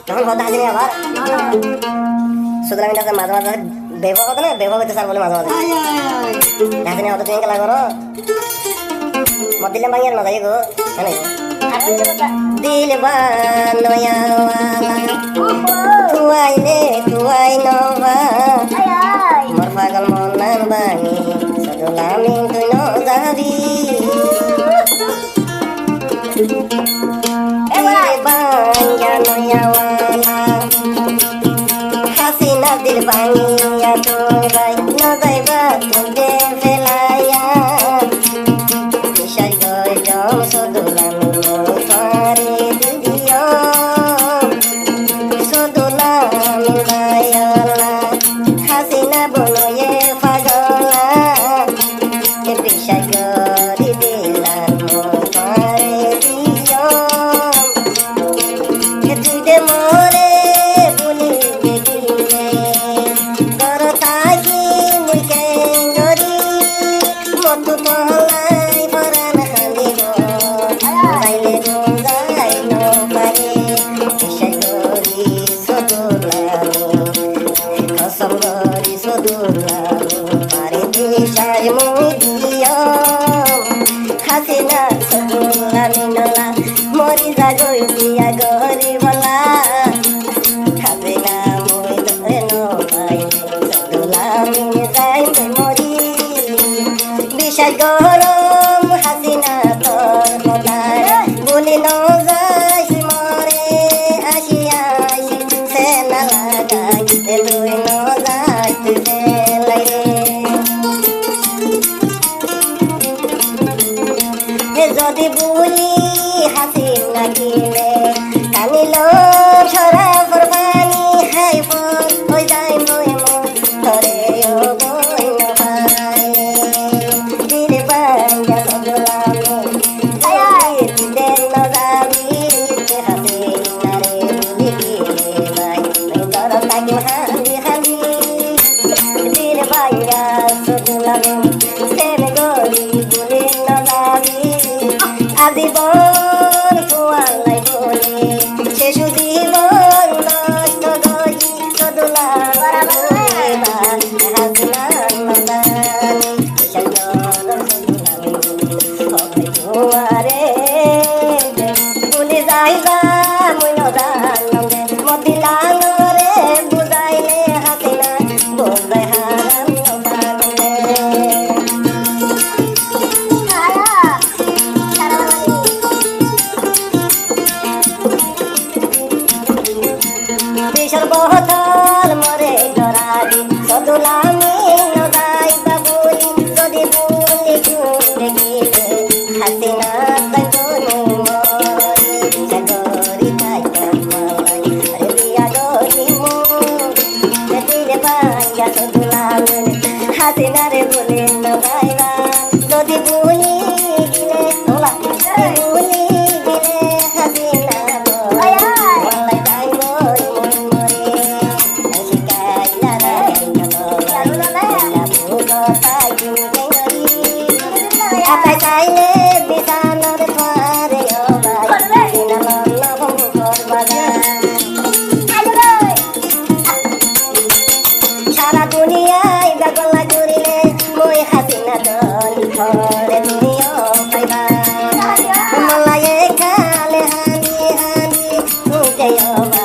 তখন কথা হাজিনি আবার সুতরাং এটা মাঝে মাঝে বেবা হতো না বেবা হইতে স্যার বলে মাঝে মাঝে হাজিনি হতো তুমি খেলা করো মত দিলে ভাঙিয়ে না যাই গো জানে দিল বানোয়া তুয়াইলে তুয়াই নবা মোর পাগল মন ভাঙি সদলামি তুই ন যাবি হাসিনা দিল ভাঙিয়া তোরাই ন যাইবা তুলে ফেলাইয়া বিষয় গয় জম সদলামি তারে দিদিও সদলামি দায়লা হাসিনা বলয়ে পাগলা বিষয় গরি দিলাম তারে দিও তুই মরে বলি গেলে গর তাকি মুখে গরি মত পলাই পরান খালিব বাইলে যাই ন পারে বিষয় গরি সদুলামি কসম গরি সদুলামি পারে বিষয় মুই দিও হাসিনা সদুলামি নলা মরি যাগই দিয়া গরি বলা হাসিনা মুই ধরে নয় সদুলামি যাই মরি বিষয় গরম হাসিনা তোর কথায় বলি ন যাই মরে আসিয়া সে না লাগাই তুই ন যাই তুই ফেলাই রে যদি বলি হাসিনা কিনে কানিল ছড়া পরবানি হাই ফোন হয়ে যায় মই ধরে ও বই না ভাই দিলে বাঙ্গা সদলামি দিলে ন যাবি হাসিনা রে বলি দিলে ভাই ধর তাকে হালি হালি দিলে বাঙ্গা সদলামি প্রেম গরি বলি ন যাবি আজীবন কুয়ালাই বলে শেষ জীবন নষ্ট গজি সদুলা হাসিনা মাদানি কুয়ারে বলে যাইবা মুই নদান মদিলাং রে বুঝাইলে হাসিনা বলবাই হারাম সর্বহতল মরে ধরাবি সদুলামি নদাইবা বলি যদি বলি দেখিলে হাসিনা তাই বলি মরি জাগরি তাই কামাই আরে বিয়া গরি মো দিলে পাইয়া সদুলামি হাসিনা রে বলি নদাইবা যদি বলি গিলে তোলা বলি গিলে হাসিনা আতাই চাইলে বিছানার পারে ও ভাই দিনাম নবম করবানা সারা দুনিয়ায় গগলা ঘুরিলে মই হাসিনা দল ঘরে তুমিও পাইবা মলায়ে খালে হানি হানি উঠে ও